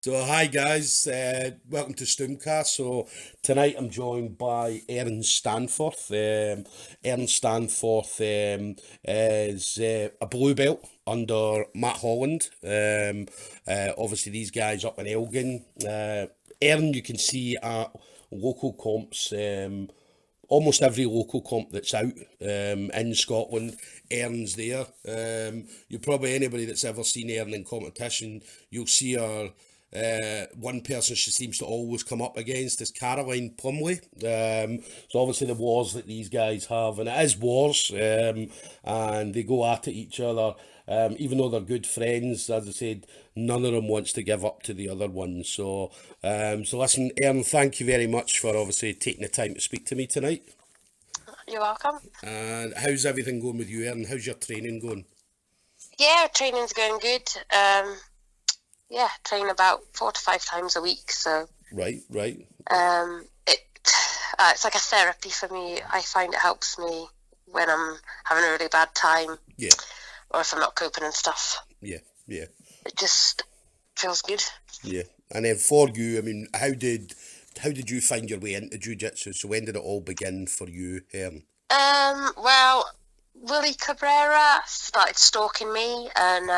So hi guys, welcome to StoomCast. So tonight I'm joined by Erin Stanforth. Erin Stanforth is a blue belt under Matt Holland. Obviously these guys up in Elgin. Erin you can see at local comps. Almost every local comp that's out in Scotland, Erin's there. You probably anybody that's ever seen Erin in competition, you'll see her. One person she seems to always come up against is Caroline Plumley. So obviously the wars that these guys have, and it is wars, and they go at each other. Even though they're good friends, as I said, none of them wants to give up to the other one. So listen, Erin, thank you very much for obviously taking the time to speak to me tonight. You're welcome. And how's everything going with you, Erin? How's your training going? Yeah, training's going good. Train about 4 to 5 times a week. So Right. it's like a therapy for me. I find it helps me when I'm having a really bad time, Yeah, or if I'm not coping and stuff. yeah, yeah, It just feels good. yeah. And then for you, I mean, how did you find your way into jiu-jitsu? So when did it all begin for you, Erin? Well, Willie Cabrera started stalking me, and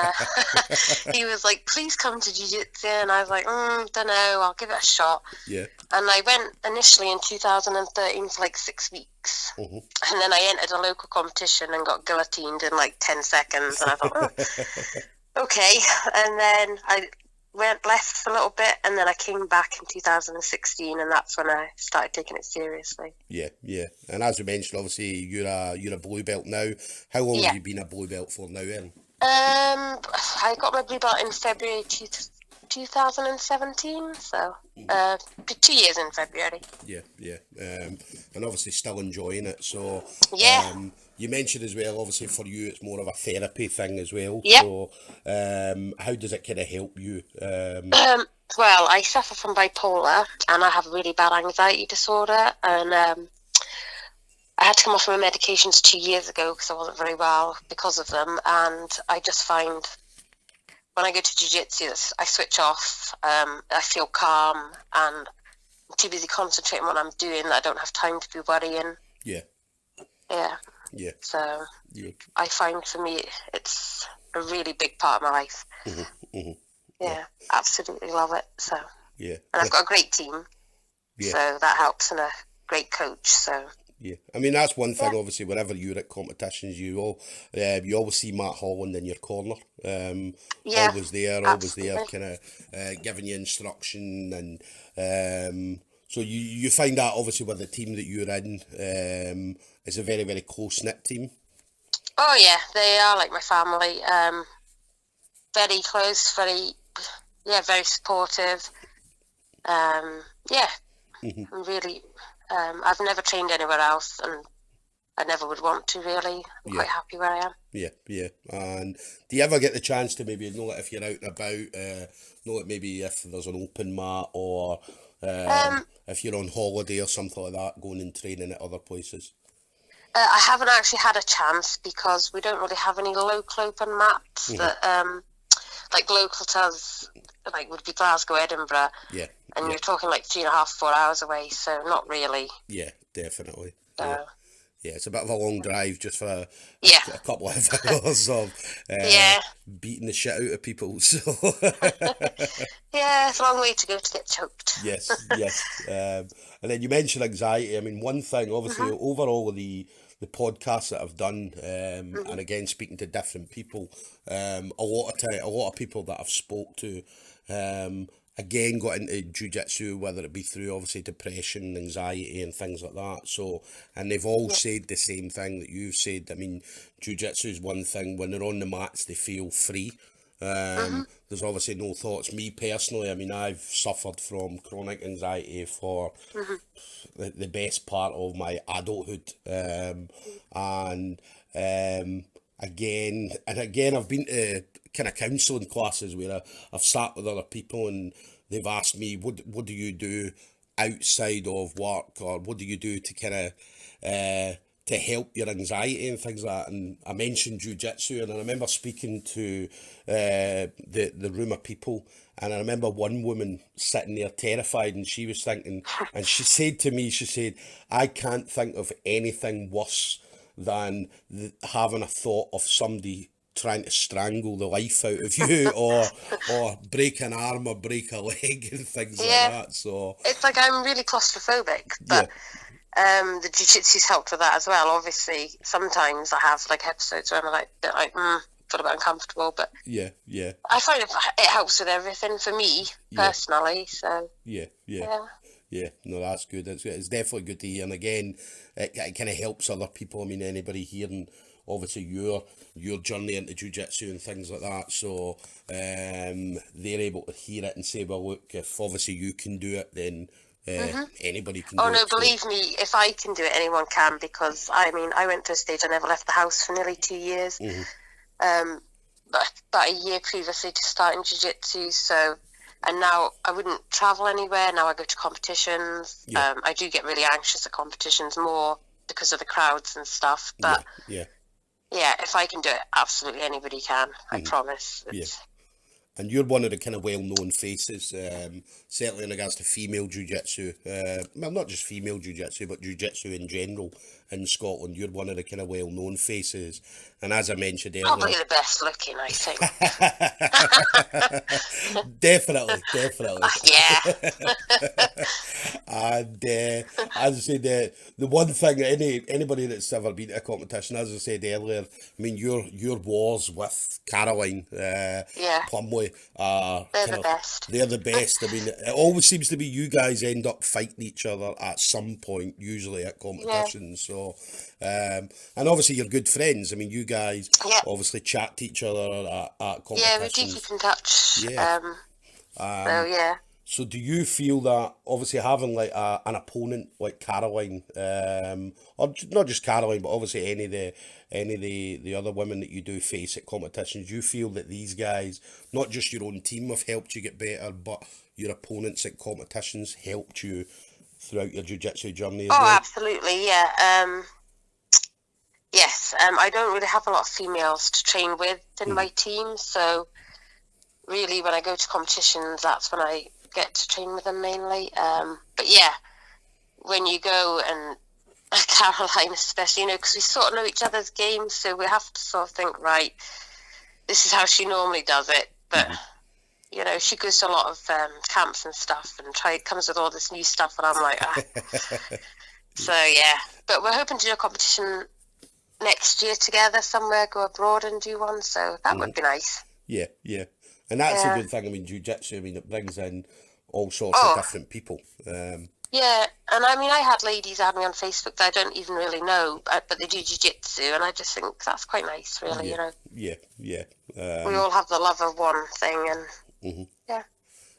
he was like, "Please come to jiu-jitsu," and I was like, "Don't know, I'll give it a shot." Yeah. And I went initially in 2013 for like 6 weeks. Mm-hmm. And then I entered a local competition and got guillotined in like 10 seconds. And I thought, okay. And then I left for a little bit, and then I came back in 2016, and that's when I started taking it seriously. Yeah, yeah. And as we mentioned, obviously you're a blue belt now. How long Yeah. have you been a blue belt for now, Erin? I got my blue belt in February 2017, so 2 years in February. Yeah, yeah. And obviously still enjoying it. So Yeah. you mentioned as well, obviously for you it's more of a therapy thing as well. Yep. So how does it kind of help you? Well, I suffer from bipolar, and I have a really bad anxiety disorder, and I had to come off my medications 2 years ago because I wasn't very well because of them. And I just find when I go to jiu-jitsu, I switch off. I feel calm, and I'm too busy concentrating on what I'm doing that I don't have time to be worrying. Yeah, Yeah. yeah, So yeah. I find for me it's a really big part of my life. Yeah, absolutely love it. So, Yeah, and I've got a great team, yeah, so that helps, and a great coach. So yeah. I mean that's one thing. yeah, Obviously, whenever you're at competitions, you always see Matt Holland in your corner. yeah, Always there, absolutely. kind of giving you instruction, and so you find that obviously with the team that you're in, it's a very close knit team. Oh yeah, they are like my family. Very close, very supportive. Yeah, I'm really. I've never trained anywhere else, and I never would want to really. I'm Yeah. quite happy where I am. Yeah, yeah. And do you ever get the chance to maybe know it if you're out and about, know it maybe if there's an open mat or if you're on holiday or something like that, going and training at other places? I haven't actually had a chance because we don't really have any local open mats that, like local to us, like would be Glasgow, Edinburgh, Yeah, and yeah, you're talking like 3.5, 4 hours away, so not really. yeah, definitely. Yeah. So Yeah, it's a bit of a long drive just for yeah, a couple of hours of yeah, beating the shit out of people. So yeah. It's a long way to go to get choked. yes, yes. And then you mentioned anxiety. I mean, one thing, obviously, Mhm, over all of the podcasts that I've done, and mhm. again speaking to different people, a lot of people that I've spoke to, again got into jujitsu, whether it be through obviously depression, anxiety, and things like that. So, and they've all Yeah. said the same thing that you've said. I mean, jujitsu is one thing. When they're on the mats, they feel free. Mhm. There's obviously no thoughts. Me personally, I mean, I've suffered from chronic anxiety for Mhm. the best part of my adulthood. And again, I've been to kind of counselling classes where I've sat with other people and they've asked me, what do you do outside of work, or what do you do to kind of to help your anxiety and things like that. And I mentioned jiu-jitsu, and I remember speaking to the room of people, and I remember one woman sitting there terrified, and she was thinking, and she said to me, she said, I can't think of anything worse than having a thought of somebody trying to strangle the life out of you, or break an arm or break a leg and things like that. So it's like I'm really claustrophobic, but the jiu-jitsu's helped with that as well. Obviously, sometimes I have like episodes where I'm like, feel a bit uncomfortable, but I find it helps with everything for me personally. So no, that's good. It's definitely good to hear, and again, it kind of helps other people. I mean, anybody hearing obviously your journey into jiu-jitsu and things like that, so they're able to hear it and say, well, look, if obviously you can do it, then anybody can do it. Oh no, believe me, if I can do it, anyone can, because I mean, I went to a stage I never left the house for nearly 2 years. But about a year previously to starting jiu-jitsu, so, and now I wouldn't travel anywhere. Now I go to competitions. I do get really anxious at competitions more because of the crowds and stuff, but if I can do it, absolutely anybody can. I promise. And you're one of the kind of well-known faces, certainly in regards to female jiu-jitsu. Well, not just female jiu-jitsu, but jiu-jitsu in general in Scotland. You're one of the kind of well-known faces. And as I mentioned earlier... Probably the best looking, I think. Definitely. And as I said, the one thing, anybody that's ever been to a competition, as I said earlier, I mean, your wars with Caroline Plumley are... They're the best. They're the best. I mean, it always seems to be you guys end up fighting each other at some point, usually at competitions. So, and obviously you're good friends. I mean, you guys obviously chat to each other at competitions. Yeah, we do keep in touch. So do you feel that obviously having like an opponent like Caroline, or not just Caroline, but obviously any of the other women that you do face at competitions, do you feel that these guys, not just your own team, have helped you get better, but your opponents at competitions helped you throughout your jiu-jitsu journey as well? Oh, absolutely, yeah. Yes, I don't really have a lot of females to train with in my team, so really when I go to competitions, that's when I get to train with them mainly. But yeah, when you go, and Caroline especially, because we sort of know each other's games, so we have to sort of think, right, this is how she normally does it. But she goes to a lot of camps and stuff, and comes with all this new stuff, and I'm like, So yeah, but we're hoping to do a competition next year together somewhere, go abroad and do one, so that would be nice. Yeah. And that's a good thing. I mean, jiu-jitsu, I mean, it brings in all sorts of different people. Yeah, and I mean, I had ladies add me on Facebook that I don't even really know, but they do jiu-jitsu, and I just think that's quite nice, really, Yeah. We all have the love of one thing, and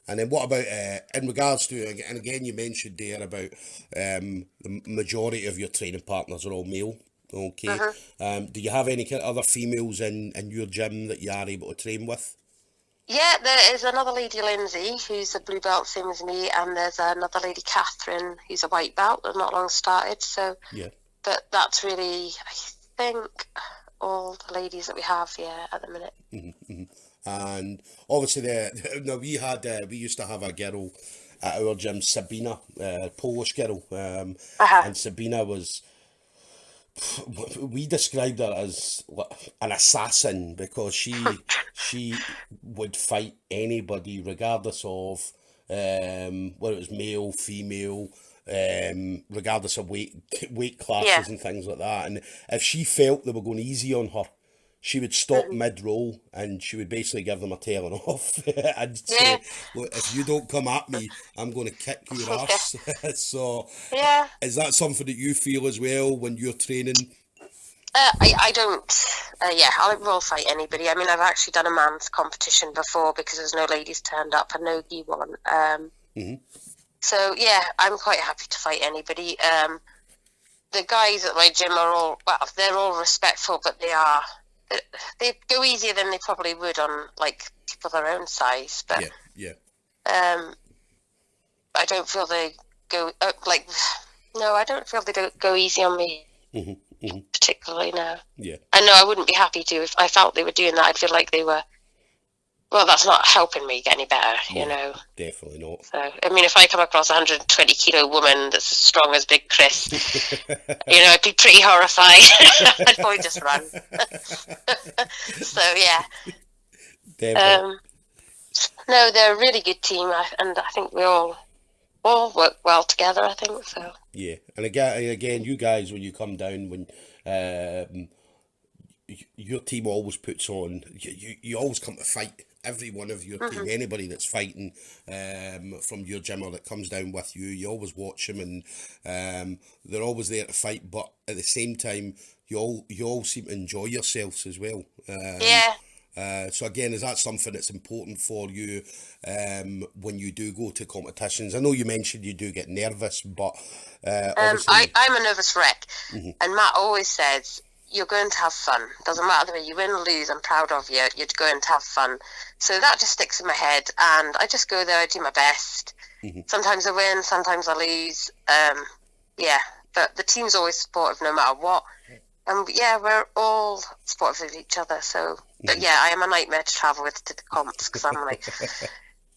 And then what about, in regards to, and again, you mentioned there about the majority of your training partners are all male, okay? Do you have any kind of other females in your gym that you are able to train with? Yeah, there is another lady, Lindsay, who's a blue belt, same as me, and there's another lady, Catherine, who's a white belt, and not long started, so... Yeah. But that's really, I think, all the ladies that we have, at the minute. And obviously, we used to have a girl at our gym, Sabina, Polish girl, and Sabina was... We described her as an assassin because she would fight anybody regardless of whether it was male, female, regardless of weight classes and things like that. And if she felt they were going easy on her, she would stop mid-roll and she would basically give them a telling off and say, look, if you don't come at me, I'm going to kick your ass. So is that something that you feel as well when you're training? I don't, I will fight anybody. I mean, I've actually done a man's competition before because there's no ladies turned up and no gi one. So, I'm quite happy to fight anybody. The guys at my gym they're all respectful, but they go easier than they probably would on like people their own size. But I don't feel they go I don't feel they don't go easy on me. particularly now. Yeah. I know I wouldn't be happy to if I felt they were doing that. I'd feel like they were. Well, that's not helping me get any better, you know. Definitely not. So, I mean, if I come across a 120-kilo woman that's as strong as Big Chris, you know, I'd be pretty horrified. I'd probably just run. So, yeah. Definitely. No, they're a really good team, and I think we all work well together, I think, so. Yeah, and again, you guys, when you come down, when your team always puts on, you always come to fight. Every one of your team, anybody that's fighting from your gym or that comes down with you, you always watch them, and they're always there to fight. But at the same time, you all seem to enjoy yourselves as well. Yeah. So again, is that something that's important for you when you do go to competitions? I know you mentioned you do get nervous, but obviously... I'm a nervous wreck, and Matt always says, you're going to have fun. Doesn't matter whether you win or lose, I'm proud of you. You're going to have fun. So that just sticks in my head, and I just go there, I do my best. Sometimes I win, sometimes I lose. Yeah, but the team's always supportive no matter what. And yeah, we're all supportive of each other. So, but yeah, I am a nightmare to travel with to the comps because I'm like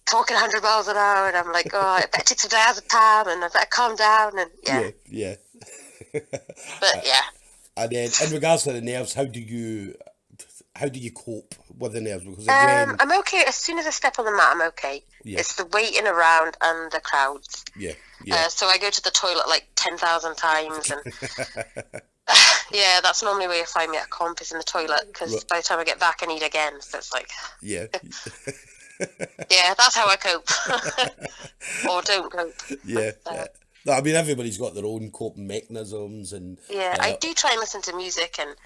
talking 100 miles an hour, and I'm like, oh, I better take some diazepam, and I better calm down, and Yeah. But yeah. And then, in regards to the nerves, how do you cope with the nerves? Because again, I'm okay as soon as I step on the mat. I'm okay. Yeah. It's the waiting around and the crowds. Yeah. So I go to the toilet like 10,000 times, and yeah, that's normally where you find me at a comp, is in the toilet, because by the time I get back, I need again. So it's like, yeah. Yeah, that's how I cope, or don't cope. Yeah. No, I mean, everybody's got their own coping mechanisms, and yeah, I do try and listen to music and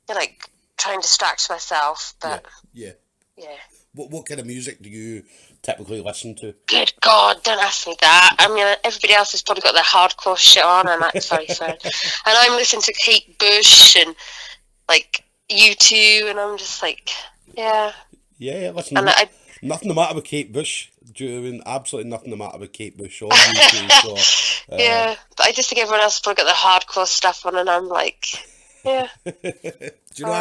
like try and distract myself, but yeah. Yeah. What kind of music do you typically listen to? Good God, don't ask me that. I mean, everybody else has probably got their hardcore shit on, and that's very fair. And I'm listening to Kate Bush and like U2, and I'm just like, yeah. Yeah, listen. And nothing the matter with Kate Bush. Absolutely nothing the matter with Kate Bush or U2. So, yeah, but I just think everyone else has probably got their hardcore stuff on, and I'm like, yeah. Do you know,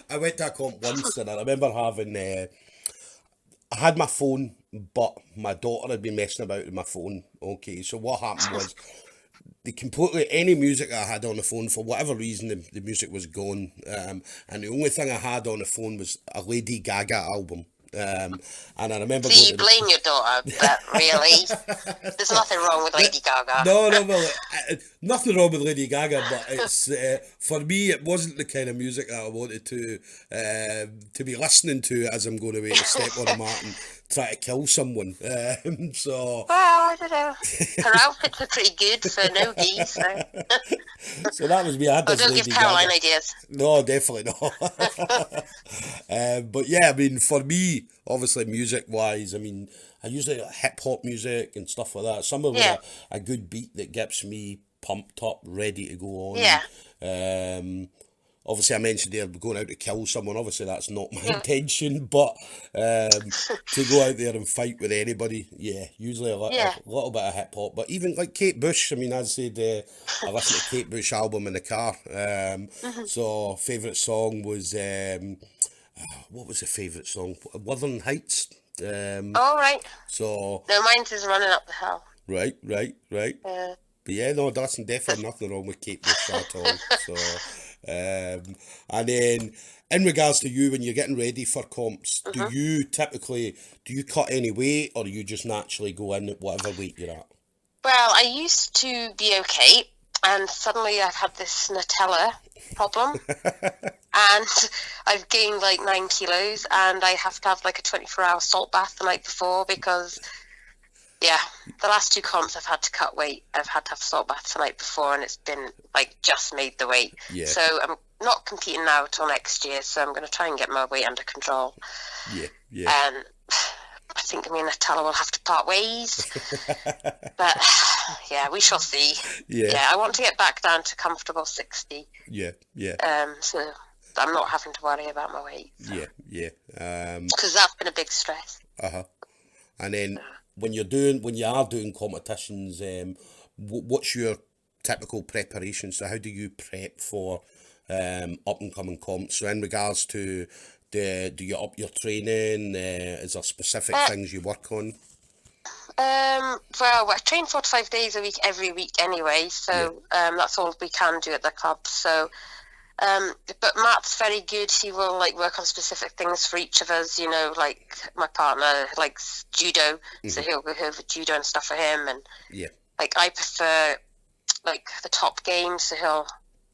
I went to a comp once, and I remember having. I had my phone, but my daughter had been messing about with my phone. Okay, so what happened was, any music I had on the phone, for whatever reason, the music was gone, and the only thing I had on the phone was a Lady Gaga album. And I remember. So you blame your daughter, but really, there's nothing wrong with Lady Gaga. No, well, nothing wrong with Lady Gaga, but it's for me, it wasn't the kind of music that I wanted to be listening to as I'm going away to step on a mat and try to kill someone. So. Well, I don't know. Her outfits are pretty good for no gi, so. So that was me. I had this don't Lady give Caroline Gaga. ideas. No, definitely not. But yeah, I mean, for me, obviously, music-wise, I mean, I usually like hip-hop music and stuff like that. Somewhere with a good beat that gets me pumped up, ready to go on. Yeah. Obviously, I mentioned there going out to kill someone. Obviously, that's not my intention, but to go out there and fight with anybody, usually a little bit of hip hop. But even like Kate Bush, I mean, as I said, I listened to Kate Bush album in the car. So favourite song was what was the favourite song? Wuthering Heights. All right. So no, mine's is Running Up the Hill. Right. But yeah, no, that's definitely nothing wrong with Kate Bush at all. So. And then in regards to you, when you're getting ready for comps, do you cut any weight, or do you just naturally go in at whatever weight you're at? Well, I used to be okay, and suddenly I've had this Nutella problem, and I've gained like 9 kilos, and I have to have like a 24-hour salt bath the night before because the last 2 comps I've had to cut weight. I've had to have salt baths the night before, and it's been like just made the weight. Yeah. So I'm not competing now till next year, so I'm going to try and get my weight under control. Yeah. And I think me and Nutella will have to part ways. But yeah, we shall see. Yeah, I want to get back down to comfortable 60. Yeah. So I'm not having to worry about my weight. So. Yeah. Because that's been a big stress. And then when you are doing competitions, what's your typical preparation. So how do you prep for up and coming comps? So in regards to do you up your training? Is there specific things you work on? Well, I train 4 to 5 days a week every week anyway, so that's all we can do at the club. So, but Matt's very good. He will like work on specific things for each of us. You know, like my partner likes judo, so he'll go over judo and stuff for him. And like I prefer like the top game, so he'll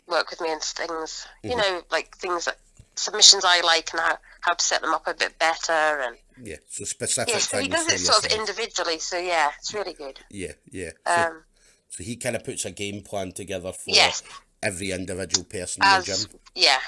work with me on things. You know, like things that submissions I like and how to set them up a bit better and. Yeah, so specific so he things does it sort of individually, so yeah, it's really good. Yeah. So he kind of puts a game plan together for every individual person in the gym. Yeah.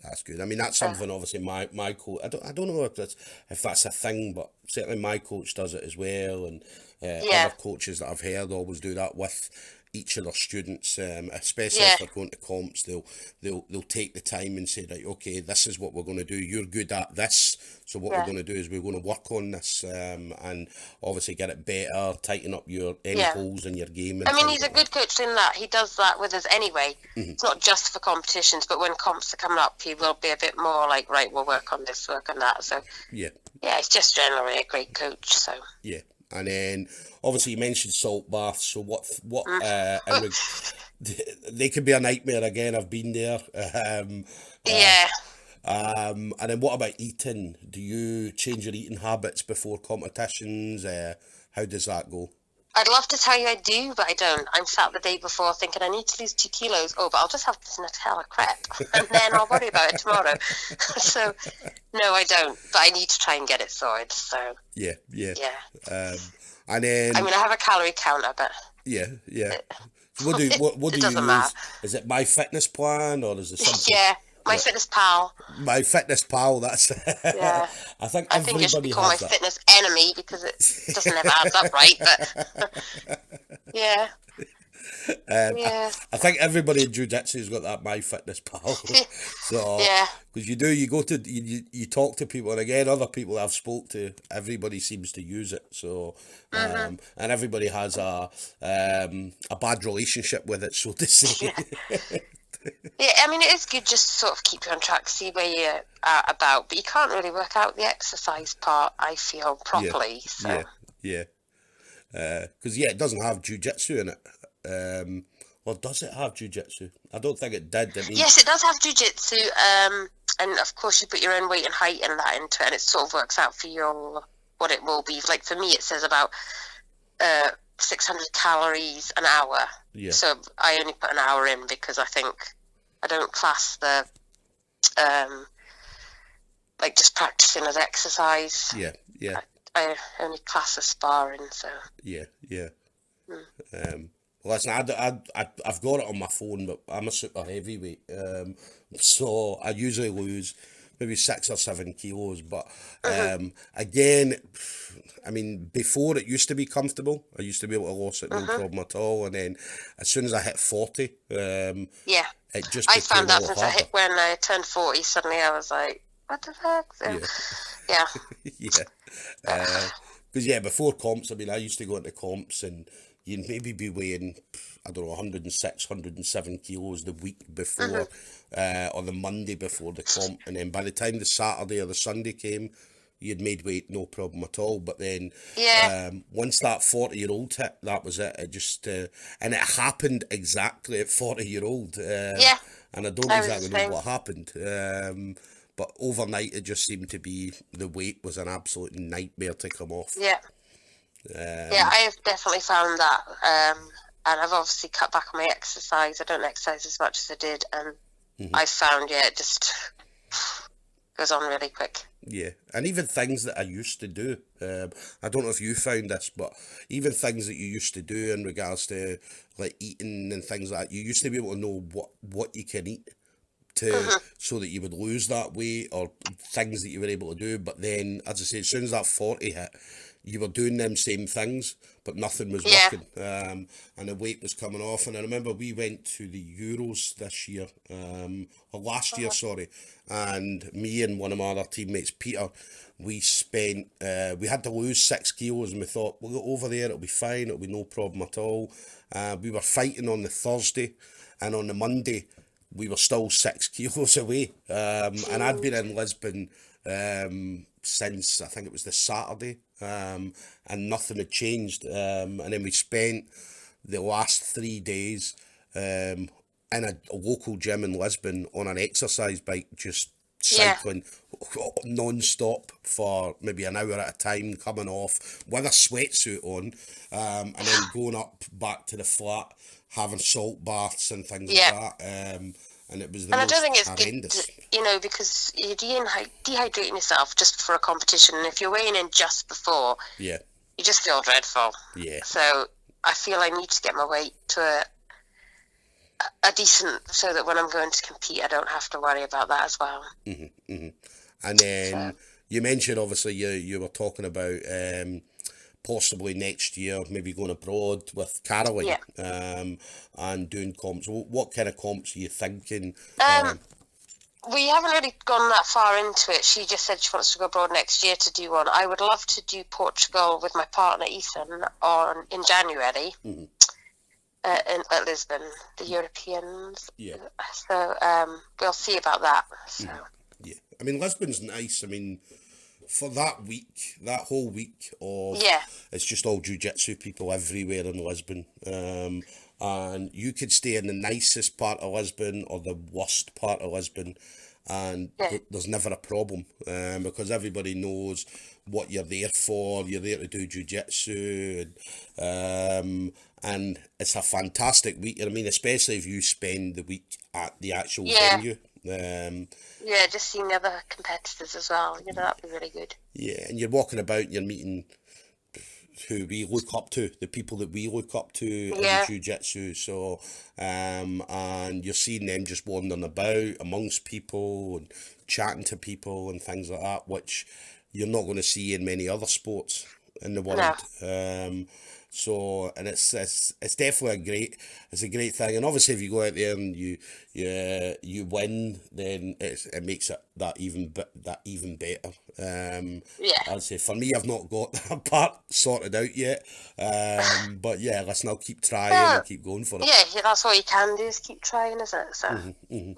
That's good. I mean, that's something obviously my coach. I don't know if that's a thing, but certainly my coach does it as well, and other coaches that I've heard always do that with each of their students, especially if they're going to comps. They'll take the time and say, right, okay, this is what we're going to do. You're good at this, so what we're going to do is we're going to work on this, and obviously get it better, tighten up any holes in your game. I mean, he's a good coach in that he does that with us anyway. It's not just for competitions, but when comps are coming up, he will be a bit more like, right, we'll work on this, work on that. So he's just generally a great coach. So and then obviously you mentioned salt baths. So what they can be a nightmare again. I've been there. And then what about eating? Do you change your eating habits before competitions? How does that go? I'd love to tell you I do, but I don't. I'm sat the day before thinking I need to lose 2 kilos. Oh, but I'll just have this Nutella crepe and then I'll worry about it tomorrow. So, no, I don't. But I need to try and get it sorted. So yeah. And then I mean, I have a calorie counter, but So what do you use? Matter. Is it MyFitnessPal or is it something? MyFitnessPal. MyFitnessPal, that's I think it should be called My Fitness Enemy because it doesn't ever add up right, but I think everybody in jiu-jitsu has got that MyFitnessPal. So because you talk to people, and again other people I've spoke to, everybody seems to use it. So and everybody has a bad relationship with it, so to say. Yeah, I mean, it is good just to sort of keep you on track, see where you're about, but you can't really work out the exercise part, I feel, properly. Because it doesn't have jiu-jitsu in it. Or does it have jiu-jitsu? I don't think it did. Yes, it does have jiu-jitsu, and of course you put your own weight and height and that into it, and it sort of works out for you what it will be. Like for me, it says about 600 calories an hour. Yeah. So I only put an hour in because I think I don't class the like just practicing as exercise. Yeah. I only class as sparring. So yeah. Well, listen, I've got it on my phone, but I'm a super heavyweight, so I usually lose maybe 6 or 7 kilos. But again, I mean, before it used to be comfortable. I used to be able to lose it no problem at all, and then as soon as I hit 40, it just I found that since when I turned 40, suddenly I was like, what the fuck? Because before comps, I mean, I used to go into comps and you'd maybe be weighing, I don't know, 106, 107 kilos the week before, or the Monday before the comp, and then by the time the Saturday or the Sunday came, you'd made weight no problem at all. But then once that 40-year-old hit, that was it. It just and it happened exactly at 40-year-old. And I don't exactly know what happened. But overnight, it just seemed to be the weight was an absolute nightmare to come off. I have definitely found that. And I've obviously cut back on my exercise. I don't exercise as much as I did, and I found it just goes on really quick. Yeah, and even things that I used to do, I don't know if you found this, but even things that you used to do in regards to like eating and things like that, you used to be able to know what you can eat so that you would lose that weight, or things that you were able to do. But then, as I say, as soon as that 40 hit, you were doing them same things, but nothing was Yeah. working. And the weight was coming off. And I remember we went to the Euros this year, or last year, sorry. And me and one of my other teammates, Peter, we spent, we had to lose 6 kilos, and we thought, we'll go over there, it'll be fine, it'll be no problem at all. We were fighting on the Thursday, and on the Monday, we were still 6 kilos away. And I'd been in Lisbon since, I think it was the Saturday, and nothing had changed. And then we spent the last 3 days in a local gym in Lisbon on an exercise bike, just cycling non-stop for maybe an hour at a time, coming off with a sweatsuit on, and then going up back to the flat, having salt baths and things like that. And it was the most I don't think it's horrendous. good, you know, because you're dehydrating yourself just before a competition, and if you're weighing in just before, Yeah, you just feel dreadful. yeah. So I feel I need to get my weight to a decent, so that when I'm going to compete, I don't have to worry about that as well. And then you mentioned, obviously, you were talking about possibly next year, maybe going abroad with Caroline, and doing comps. What kind of comps are you thinking? We haven't really gone that far into it. She just said she wants to go abroad next year to do one. I would love to do Portugal with my partner Ethan in January. At Lisbon, the Europeans. Yeah. So we'll see about that. So. Yeah, I mean, Lisbon's nice. I mean, for that week, that whole week of, it's just all jiu-jitsu people everywhere in Lisbon. And you could stay in the nicest part of Lisbon or the worst part of Lisbon, and there's never a problem, because everybody knows what you're there for. You're there to do jiu-jitsu, and it's a fantastic week. I mean, especially if you spend the week at the actual venue. Just seeing the other competitors as well. You know, that'd be really good. Yeah, and you're walking about and you're meeting who we look up to, the people that we look up to in jiu-jitsu. So, and you're seeing them just wandering about amongst people and chatting to people and things like that, which you're not going to see in many other sports in the world. No. So, and it's definitely a great thing. And obviously, if you go out there and you win, then it makes it that even better. I'd say for me, I've not got that part sorted out yet. But yeah, listen, I'll keep trying and keep going for it. Yeah, that's all you can do, is keep trying, isn't it? So, I mean,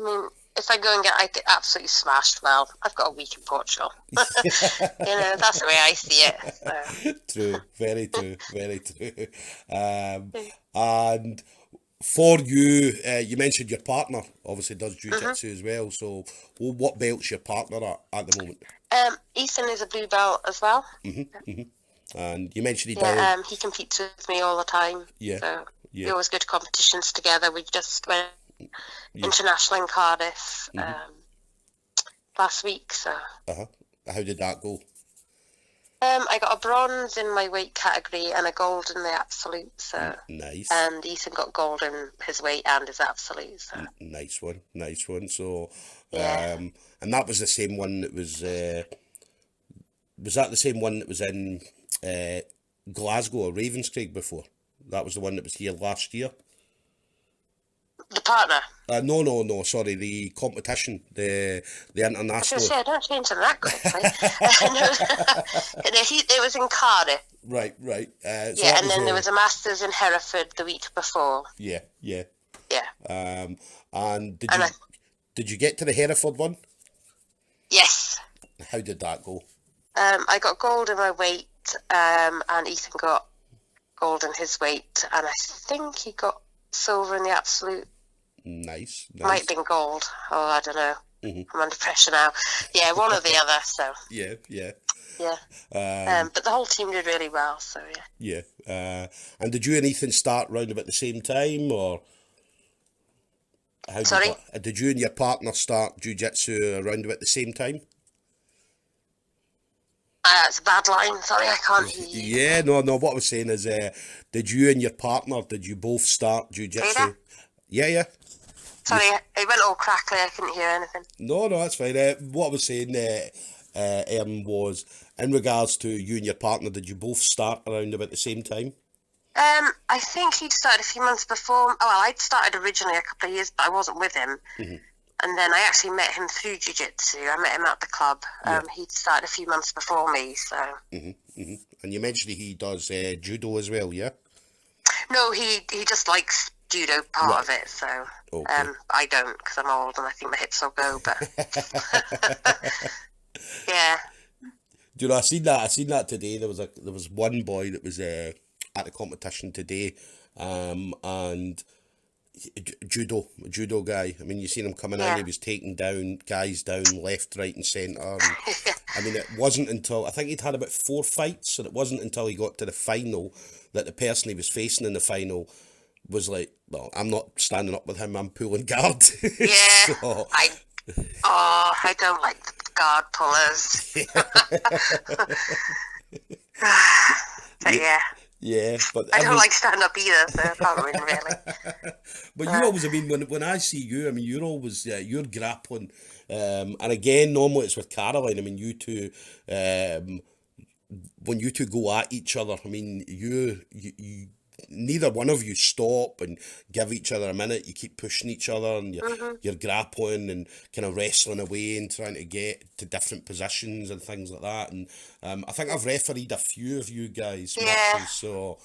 if I go and I get absolutely smashed, well, I've got a week in Portugal. You know, that's the way I see it. So. True, very true, very true. And for you, you mentioned your partner obviously does jiu-jitsu as well. So, what belt's your partner at the moment? Ethan is a blue belt as well. And you mentioned he competes with me all the time. So we always go to competitions together. We just went international in Cardiff last week. So. How did that go? I got a bronze in my weight category and a gold in the absolute. So nice. And Ethan got gold in his weight and his absolute. So. Nice one. So, and that was the same one that was. Was that the same one that was in Glasgow or Ravenscraig before? That was the one that was here last year. The partner? No. Sorry, the competition, the international. I was going to say, I don't change them that quickly. It was in Cardiff. Right. So and then there was a Masters in Hereford the week before. Yeah. And did you get to the Hereford one? Yes. How did that go? I got gold in my weight, and Ethan got gold in his weight, and I think he got silver in the absolute. Nice. Might have been gold. Oh, I don't know. I'm under pressure now. Yeah, one or the other. So. Yeah. But the whole team did really well. So yeah. And did you and Ethan start round about the same time, or? Sorry? Did you and your partner start jiu-jitsu around about the same time? It's a bad line. Sorry, I can't hear you. Yeah, no. What I was saying is, did you and your partner, did you both start jiu-jitsu? Yeah. Sorry, it went all crackly. I couldn't hear anything. No, that's fine. What I was saying, Erin, was in regards to you and your partner. Did you both start around about the same time? I think he'd started a few months before. Oh, well, I'd started originally a couple of years, but I wasn't with him. And then I actually met him through jiu-jitsu. I met him at the club. He'd started a few months before me, so... And you mentioned he does judo as well, yeah? No, he just likes judo part of it, so... Okay. I don't, because I'm old and I think my hips will go, but... yeah. Do you know, I seen that today. There was one boy that was at the competition today, and... judo guy. I mean, you seen him coming in. He was taking guys down left, right, and centre. I mean, it wasn't until I think he'd had about 4 fights, and it wasn't until he got to the final that the person he was facing in the final was like, "Well, I'm not standing up with him. I'm pulling guard." Yeah, So, I don't like the guard pullers. But yeah. Yeah, but I don't like stand up either, so I can't win really. But you always, I mean, when I see you, I mean, you're always you're grappling, and again, normally it's with Caroline. I mean, you two, when you two go at each other, I mean, you neither one of you stop and give each other a minute. You keep pushing each other, and you're grappling and kind of wrestling away and trying to get to different positions and things like that. And I think I've refereed a few of you guys matches, so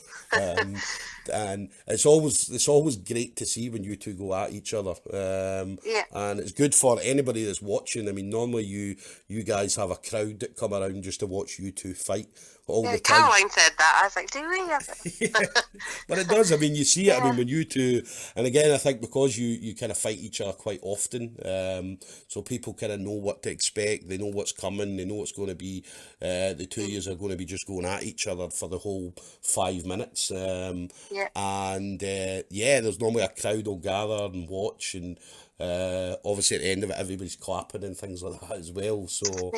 and it's always great to see when you two go at each other. And it's good for anybody that's watching. I mean, normally you guys have a crowd that come around just to watch you two fight all the time. Caroline said that. I was like, do we have it? But it does. I mean, you see it. I mean, when you two, and again, I think because you kind of fight each other quite often, so people kind of know what to expect. They know what's coming. They know what's going to be. The two of you are going to be just going at each other for the whole 5 minutes. And there's normally a crowd will gather and watch, and obviously at the end of it, everybody's clapping and things like that as well. So,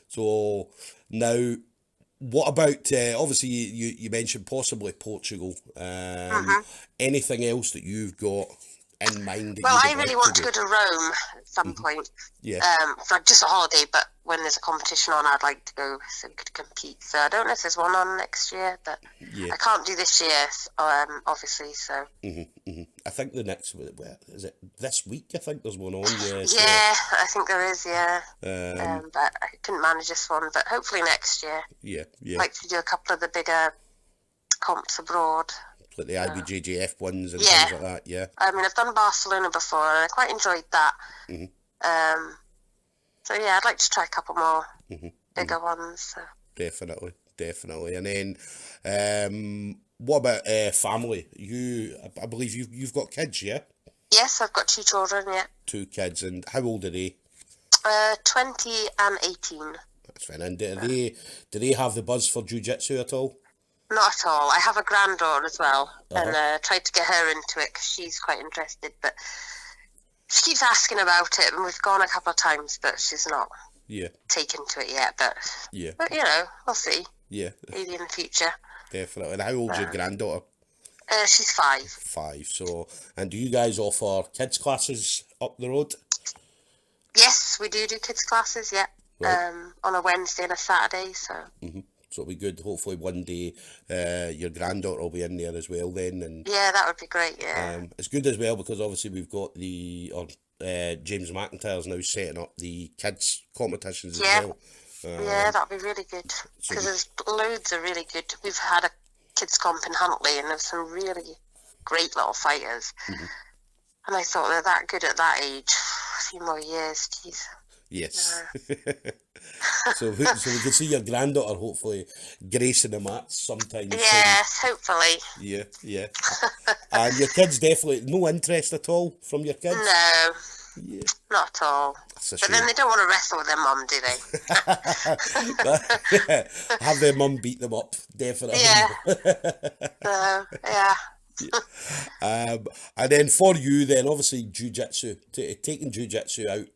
so now. What about, obviously you mentioned possibly Portugal, anything else that you've got in mind? Well, I really want to go to Rome at some point. So just a holiday, but when there's a competition on, I'd like to go so we could compete. So I don't know if there's one on next year, but I can't do this year, obviously, so. I think the next, is it this week? I think there's one on, Yeah, I think there is, but I couldn't manage this one, but hopefully next year. I'd like to do a couple of the bigger comps abroad. Like the IBJJF ones and things like that, I mean, I've done Barcelona before, and I quite enjoyed that. So yeah, I'd like to try a couple more bigger ones. So. Definitely. And then, what about family? I believe you've got kids, yeah? Yes, I've got 2 children. Yeah. 2 kids, and how old are they? 20 and 18. That's fine. And do they have the buzz for jiu-jitsu at all? Not at all. I have a granddaughter as well, and tried to get her into it because she's quite interested, but she keeps asking about it, and we've gone a couple of times, but she's not taken to it yet. But you know, we'll see. Maybe in the future. Definitely. And how old's your granddaughter? She's 5. 5. So, and do you guys offer kids classes up the road? Yes, we do kids classes. Yeah, on a Wednesday and a Saturday. So. So it'll be good. Hopefully one day your granddaughter will be in there as well then. And yeah, that would be great, yeah. It's good as well because obviously we've got James McIntyre's now setting up the kids competitions as well. Yeah, that'd be really good because there's loads of really good. We've had a kids comp in Huntley and there's some really great little fighters. And I thought they're that good at that age. A few more years, geez. Yes. So we can see your granddaughter hopefully gracing the mats sometime soon. Yes, hopefully. Yeah. And your kids definitely, no interest at all from your kids? No. Not at all. But then they don't want to wrestle with their mum, do they? Have their mum beat them up, definitely. And then for you then, obviously jiu-jitsu, taking jiu-jitsu out,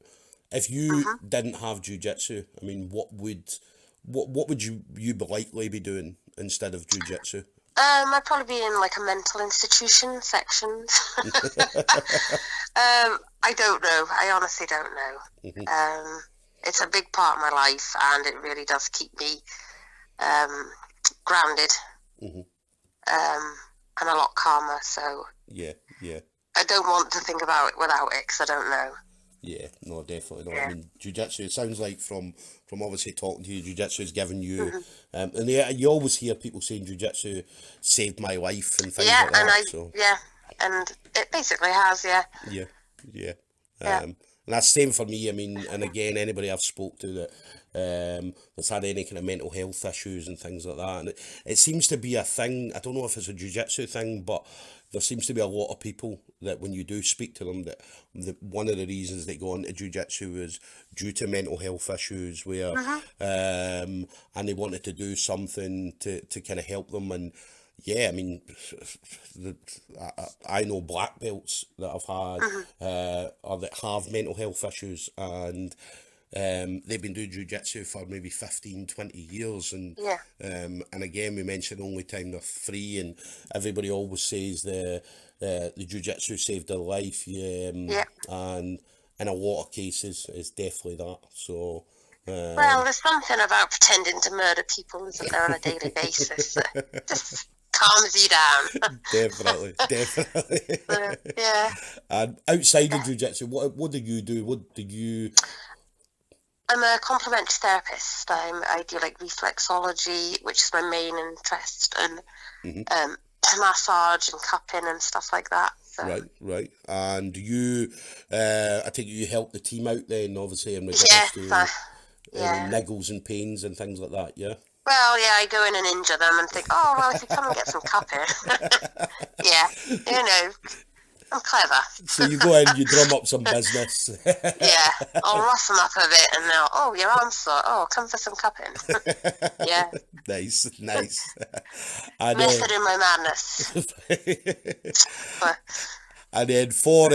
if you didn't have jiu-jitsu, I mean, what would you likely be doing instead of jiu-jitsu? I'd probably be in like a mental institution section. I don't know. I honestly don't know. it's a big part of my life, and it really does keep me grounded, and a lot calmer. So yeah. I don't want to think about it without it, because I don't know. Yeah, no, definitely not. Yeah. I mean, jiu-jitsu, it sounds like from obviously talking to you, jiu-jitsu has given you, and yeah, you always hear people saying jiu-jitsu saved my life and things like that. And it basically has, yeah. Yeah, yeah. Yeah. And that's same for me. I mean, and again, anybody I've spoke to that that's had any kind of mental health issues and things like that, and it seems to be a thing. I don't know if it's a jiu-jitsu thing, but there seems to be a lot of people that when you do speak to them, that one of the reasons they go into jiu-jitsu is due to mental health issues, where and they wanted to do something to kind of help them. And yeah, I mean, I know black belts that I've had or that have mental health issues, and they've been doing jiu-jitsu for maybe 15, 20 years, and and again, we mentioned the only time they're free, and everybody always says the jiu-jitsu saved their life, and in a lot of cases it's definitely that. So well, there's something about pretending to murder people, isn't there, on a daily basis that just calms you down. Definitely. Yeah. And outside of jiu-jitsu, what do you do? I'm a complementary therapist. I do like reflexology, which is my main interest, and massage and cupping and stuff like that. So. Right. And do you, I think you help the team out then, obviously, in regards to any niggles and pains and things like that, yeah? Well, yeah, I go in and injure them and think, oh, well, if you come and get some cupping. Yeah, you know, I'm clever. So you go in, you drum up some business. Yeah, I'll rough them up a bit and they'll, oh, your arm's sore. Oh, come for some cupping. Yeah. Nice. And, method in my madness. and then for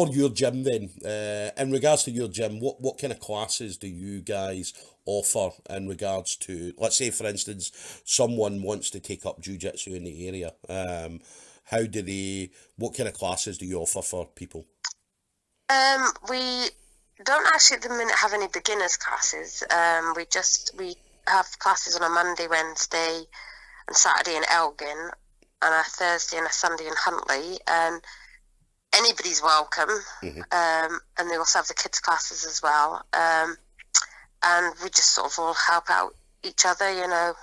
your gym then, in regards to your gym, what kind of classes do you guys offer in regards to, let's say for instance, someone wants to take up jiu-jitsu in the area, what kind of classes do you offer for people? We don't actually at the minute have any beginners classes. We have classes on a Monday, Wednesday and Saturday in Elgin, and a Thursday and a Sunday in Huntley, and anybody's welcome. And they also have the kids classes as well, and we just sort of all help out each other, you know.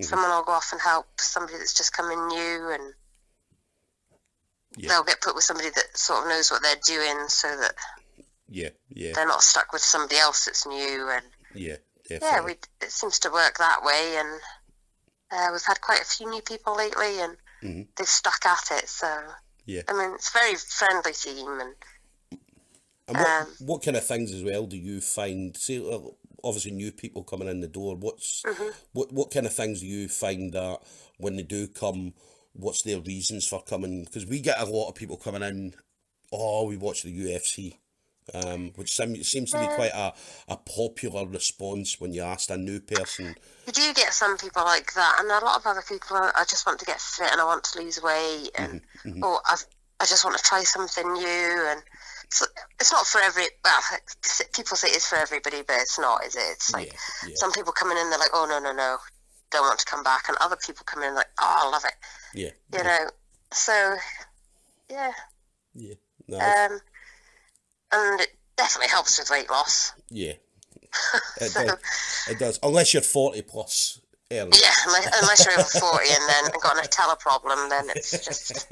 Someone will go off and help somebody that's just coming new, and they'll get put with somebody that sort of knows what they're doing, so that they're not stuck with somebody else that's new. And definitely. It seems to work that way, and we've had quite a few new people lately, and they've stuck at it. So I mean, it's a very friendly team, and what kind of things as well do you find? See, obviously new people coming in the door. What kind of things do you find that when they do come? What's their reasons for coming? Because we get a lot of people coming in, we watch the UFC, which seems to be quite a popular response when you ask a new person. You do get some people like that, and a lot of other people are, I just want to get fit and I want to lose weight, and or I just want to try something new. And so it's not for people say it's for everybody, but it's not, is it? It's like some people coming in, they're like, oh, no, don't want to come back, and other people come in like, oh, I love it. You know, so Nice. And it definitely helps with weight loss. It does, unless you're 40 plus, Erin. Unless you're over 40 and then got a Nutella problem, then it's just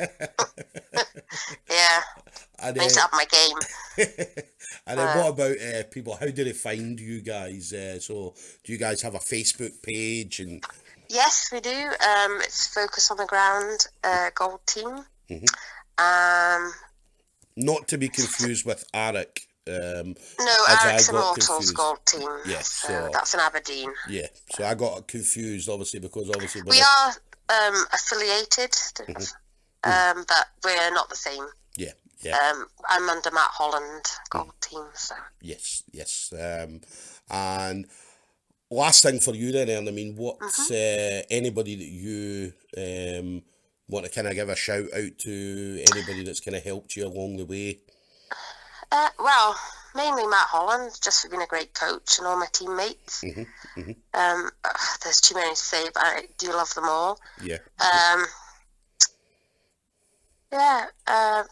I need to up my game. And then what about people? How do they find you guys? So do you guys have a Facebook page? And yes, we do. It's Focus on the Ground Gold Team. Not to be confused with Arik. No, Arik's Immortals Gold Team. Yes, so that's in Aberdeen. Yeah, so I got confused obviously because we are affiliated, but we're not the same. I'm under Matt Holland Gold Team. So yes. And last thing for you then, Erin, I mean, what's anybody that you want to kind of give a shout out to, anybody that's kind of helped you along the way? Well, mainly Matt Holland, just for being a great coach, and all my teammates. There's too many to say, but I do love them all. Yeah.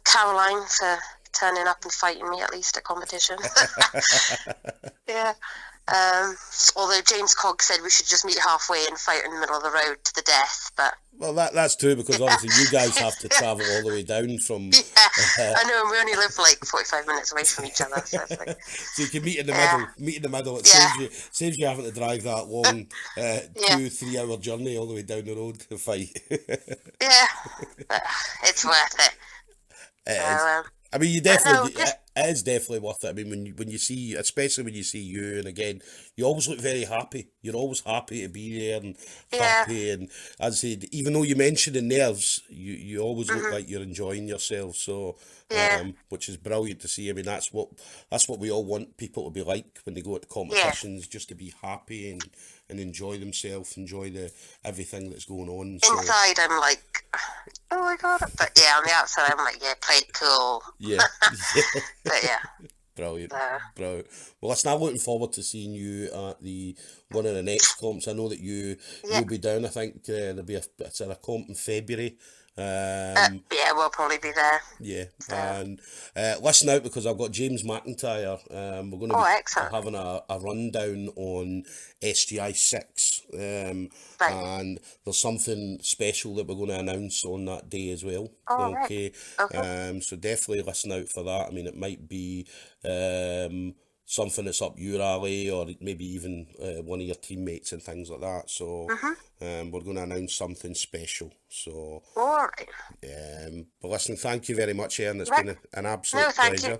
Caroline for turning up and fighting me at least at competition. Yeah. Although James Cogg said we should just meet halfway and fight in the middle of the road to the death, but Well, that's true, because obviously you guys have to travel all the way down from. I know, and we only live like 45 minutes away from each other, so it's like, So you can meet in the middle. Meet in the middle. It Yeah. saves you having to drive that long 2-3 hour journey all the way down the road to fight. yeah, but it's worth it. It So, is. I mean, you but definitely. no, just It is definitely worth it. I mean, when you see, especially when you see you, and again, you always look very happy. You're always happy to be there and yeah, happy. And as I said, even though you mentioned the nerves, you always look like you're enjoying yourself. So, yeah, which is brilliant to see. I mean, that's what we all want people to be like when they go to yeah. competitions, just to be happy and enjoy themselves, enjoy everything that's going on. So Inside, I'm like, oh my god, but yeah, on the outside, I'm like, yeah, play it cool. yeah, But yeah, brilliant, so, brilliant. Well, listen, I'm looking forward to seeing you at the one of the next comps. I know that yeah, you'll be down. I think there'll be a comp in February. yeah, we'll probably be there. Yeah, So, and listen out, because I've got James McIntyre. We're going to oh, be excellent. having a rundown on SGI 6, Right. and there's something special that we're going to announce on that day as well. All right. Okay, Okay. so definitely listen out for that. I mean, it might be something that's up your alley, or maybe even one of your teammates and things like that. So we're going to announce something special. So. All right. But listen, thank you very much, Erin. It's Right. been an absolute No, thank you.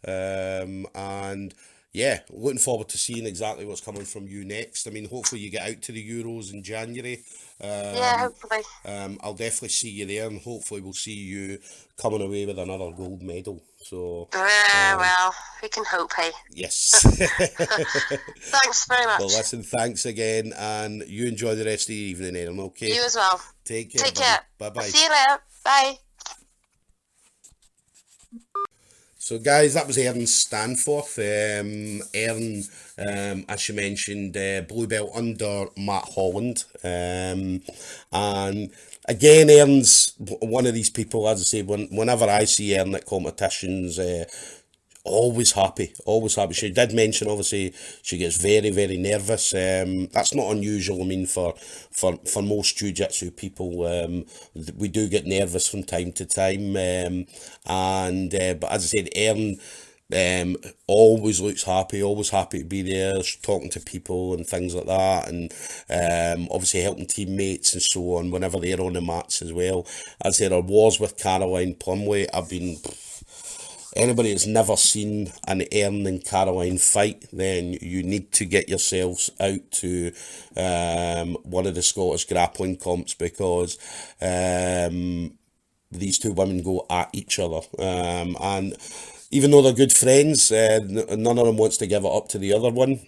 pleasure. And yeah, looking forward to seeing exactly what's coming from you next. I mean, hopefully you get out to the Euros in January. Yeah, hopefully. I'll definitely see you there, and hopefully we'll see you coming away with another gold medal. So, Well, we can hope, hey. yes. Thanks very Well, much. listen, thanks again, and you enjoy the rest of your evening, Erin, okay? You as well. Take care, Take buddy. care. Bye-bye. See you later. Bye. So, guys, that was Erin Stanforth. Erin, as she mentioned, blue belt under Matt Holland. And again, Erin's one of these people, as I say, whenever I see Erin at competitions, always happy, always happy. She did mention, obviously, she gets very, very nervous. That's not unusual. I mean, for most jiu-jitsu people, we do get nervous from time to time. But as I said, Erin always looks happy, always happy to be there, talking to people and things like that, and obviously helping teammates and so on whenever they're on the mats as well. As I said, our wars with Caroline Plumley, I've been. Anybody that's never seen an Erin and Caroline fight, then you need to get yourselves out to one of the Scottish grappling comps, because these two women go at each other. And even though they're good friends, none of them wants to give it up to the other one.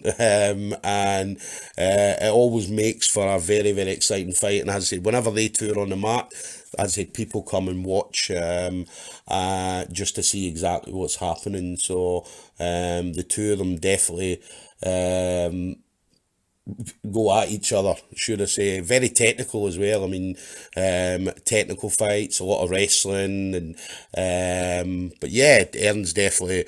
And it always makes for a very, very exciting fight. And as I said, whenever they two are on the mat, as I said, people come and watch just to see exactly what's happening. So the two of them definitely go at each other, should I say. Very technical as well. I mean, technical fights, a lot of wrestling, and but yeah, Erin's definitely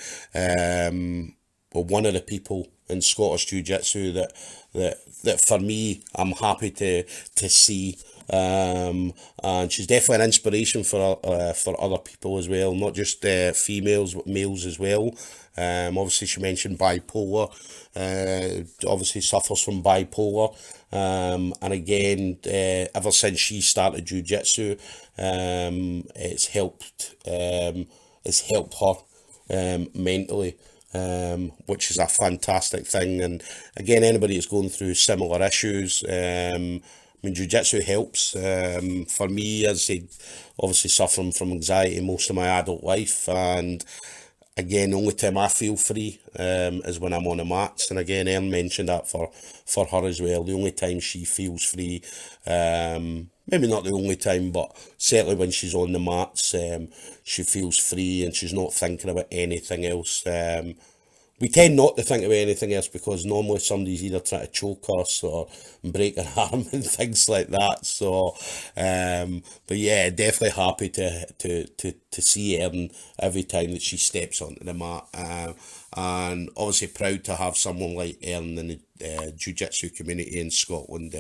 one of the people in Scottish Jiu-Jitsu that for me, I'm happy to see. And she's definitely an inspiration for other people as well, not just females but males as well. Obviously she mentioned bipolar, obviously suffers from bipolar, and again, ever since she started jiu-jitsu, it's helped her mentally, which is a fantastic thing. And again, anybody that's going through similar issues, I mean, jiu-jitsu helps. For me, as I said, obviously suffering from anxiety most of my adult life, and again, the only time I feel free is when I'm on the mats. And again, Erin mentioned that for her as well. The only time she feels free, maybe not the only time, but certainly when she's on the mats, she feels free and she's not thinking about anything else. we tend not to think about anything else because normally somebody's either trying to choke us or break their arm and things like that. So, but yeah, definitely happy to see Erin every time that she steps onto the mat. And obviously proud to have someone like Erin in the jiu-jitsu community in Scotland.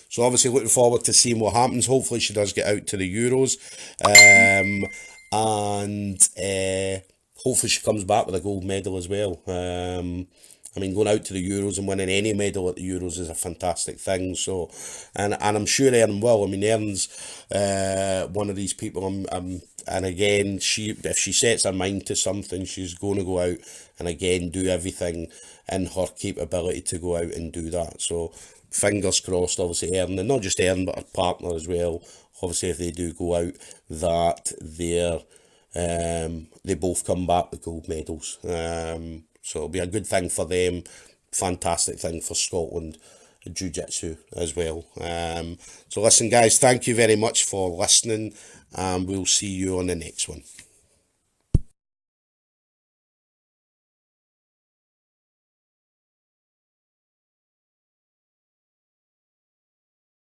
So obviously looking forward to seeing what happens. Hopefully she does get out to the Euros. And hopefully she comes back with a gold medal as well. I mean, going out to the Euros and winning any medal at the Euros is a fantastic thing. So, and I'm sure Erin will. I mean, Erin's one of these people. And again, if she sets her mind to something, she's going to go out and again do everything in her capability to go out and do that. So, fingers crossed, obviously, Erin, and not just Erin, but her partner as well. Obviously, if they do go out, that they both come back with gold medals. So it'll be a good thing for them, fantastic thing for Scotland Jiu-Jitsu as well. So listen, guys, thank you very much for listening, and we'll see you on the next one.